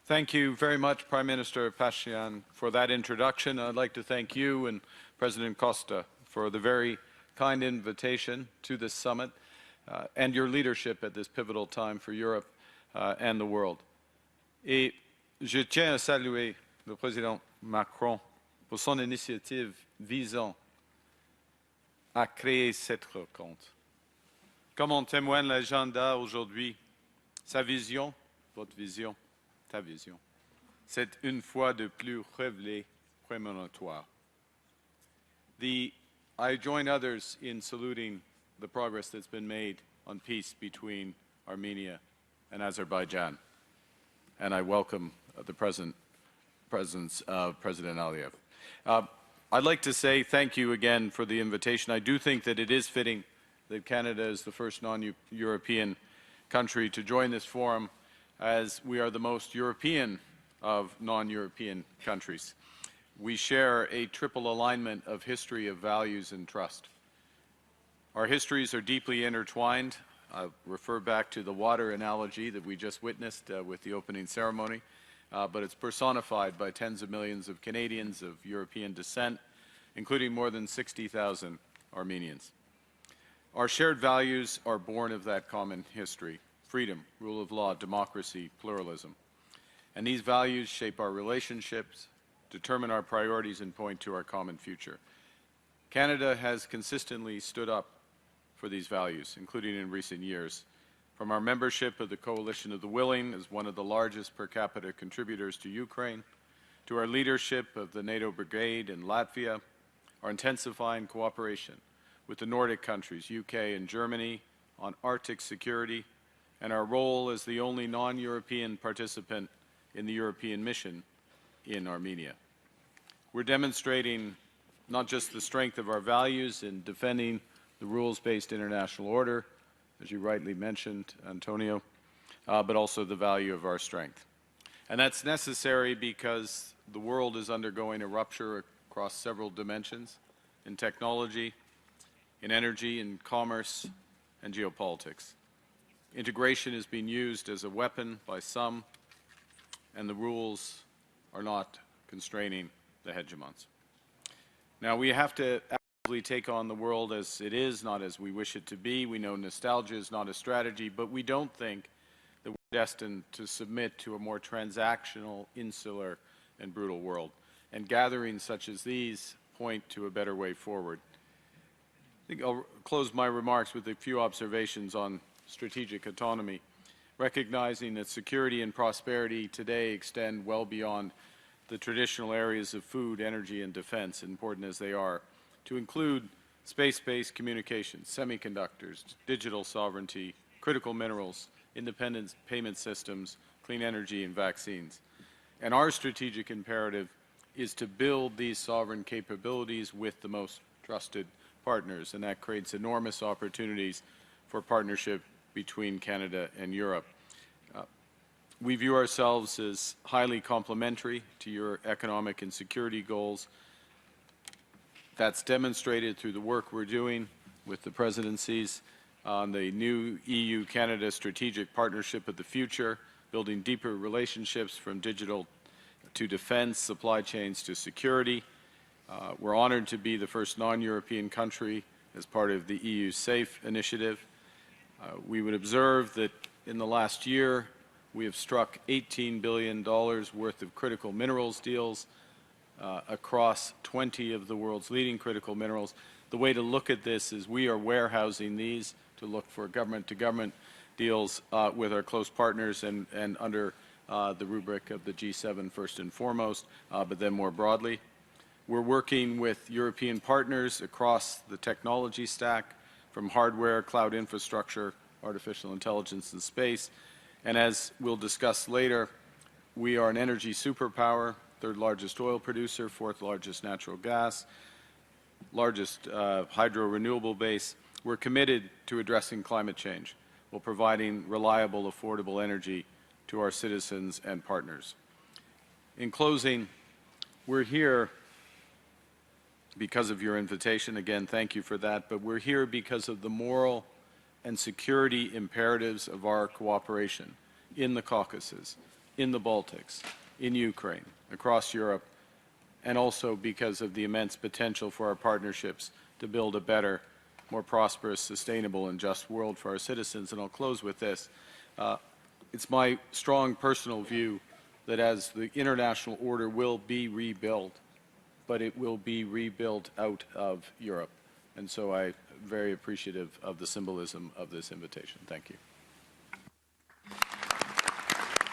Thank you very much, Prime Minister Pashinyan, for that introduction. I'd like to thank you and President Costa for the very kind invitation to this summit and your leadership at this pivotal time for Europe and the world. Et je tiens à saluer le président Macron pour son initiative visant à créer cette rencontre. Comme en témoigne l'agenda aujourd'hui, sa vision, votre vision, ta vision, c'est une fois de plus révélé prémonitoire. I join others in saluting the progress that's been made on peace between Armenia and Azerbaijan, and I welcome the presence of President Aliyev. I'd like to say thank you again for the invitation. I do think that it is fitting that Canada is the first non-European country to join this forum, as we are the most European of non-European countries. We share a triple alignment of history, of values, and trust. Our histories are deeply intertwined. I'll refer back to the water analogy that we just witnessed with the opening ceremony, but it's personified by tens of millions of Canadians of European descent, including more than 60,000 Armenians. Our shared values are born of that common history: freedom, rule of law, democracy, pluralism. And these values shape our relationships, determine our priorities, and point to our common future. Canada has consistently stood up for these values, including in recent years. From our membership of the Coalition of the Willing as one of the largest per capita contributors to Ukraine, to our leadership of the NATO Brigade in Latvia, our intensifying cooperation with the Nordic countries, UK and Germany, on Arctic security, and our role as the only non-European participant in the European mission in Armenia. We're demonstrating not just the strength of our values in defending the rules-based international order, as you rightly mentioned, Antonio, but also the value of our strength. And that's necessary because the world is undergoing a rupture across several dimensions: in technology, in energy, in commerce, and geopolitics. Integration is being used as a weapon by some, and the rules are not constraining the hegemons. Now, we have to actively take on the world as it is, not as we wish it to be. We know nostalgia is not a strategy, but we don't think that we're destined to submit to a more transactional, insular, and brutal world. And gatherings such as these point to a better way forward. I think I'll close my remarks with a few observations on strategic autonomy, recognizing that security and prosperity today extend well beyond the traditional areas of food, energy, and defense, important as they are, to include space-based communications, semiconductors, digital sovereignty, critical minerals, independent payment systems, clean energy, and vaccines. And our strategic imperative is to build these sovereign capabilities with the most trusted partners, and that creates enormous opportunities for partnership between Canada and Europe. We view ourselves as highly complementary to your economic and security goals. That's demonstrated through the work we're doing with the presidencies on the new EU-Canada Strategic Partnership of the Future, building deeper relationships from digital to defense, supply chains to security. We're honored to be the first non-European country as part of the EU SAFE initiative. We would observe that in the last year, we have struck $18 billion worth of critical minerals deals across 20 of the world's leading critical minerals. The way to look at this is we are warehousing these to look for government-to-government deals with our close partners and under the rubric of the G7 first and foremost, but then more broadly. We're working with European partners across the technology stack, from hardware, cloud infrastructure, artificial intelligence, and space. And as we'll discuss later, we are an energy superpower, third largest oil producer, fourth largest natural gas, largest hydro renewable base. We're committed to addressing climate change while providing reliable, affordable energy to our citizens and partners. In closing, we're here because of your invitation. Again, thank you for that. But we're here because of the moral and security imperatives of our cooperation in the Caucasus, in the Baltics, in Ukraine, across Europe, and also because of the immense potential for our partnerships to build a better, more prosperous, sustainable, and just world for our citizens. And I'll close with this. It's my strong personal view that as the international order will be rebuilt, but it will be rebuilt out of Europe. And so I'm very appreciative of the symbolism of this invitation. Thank you.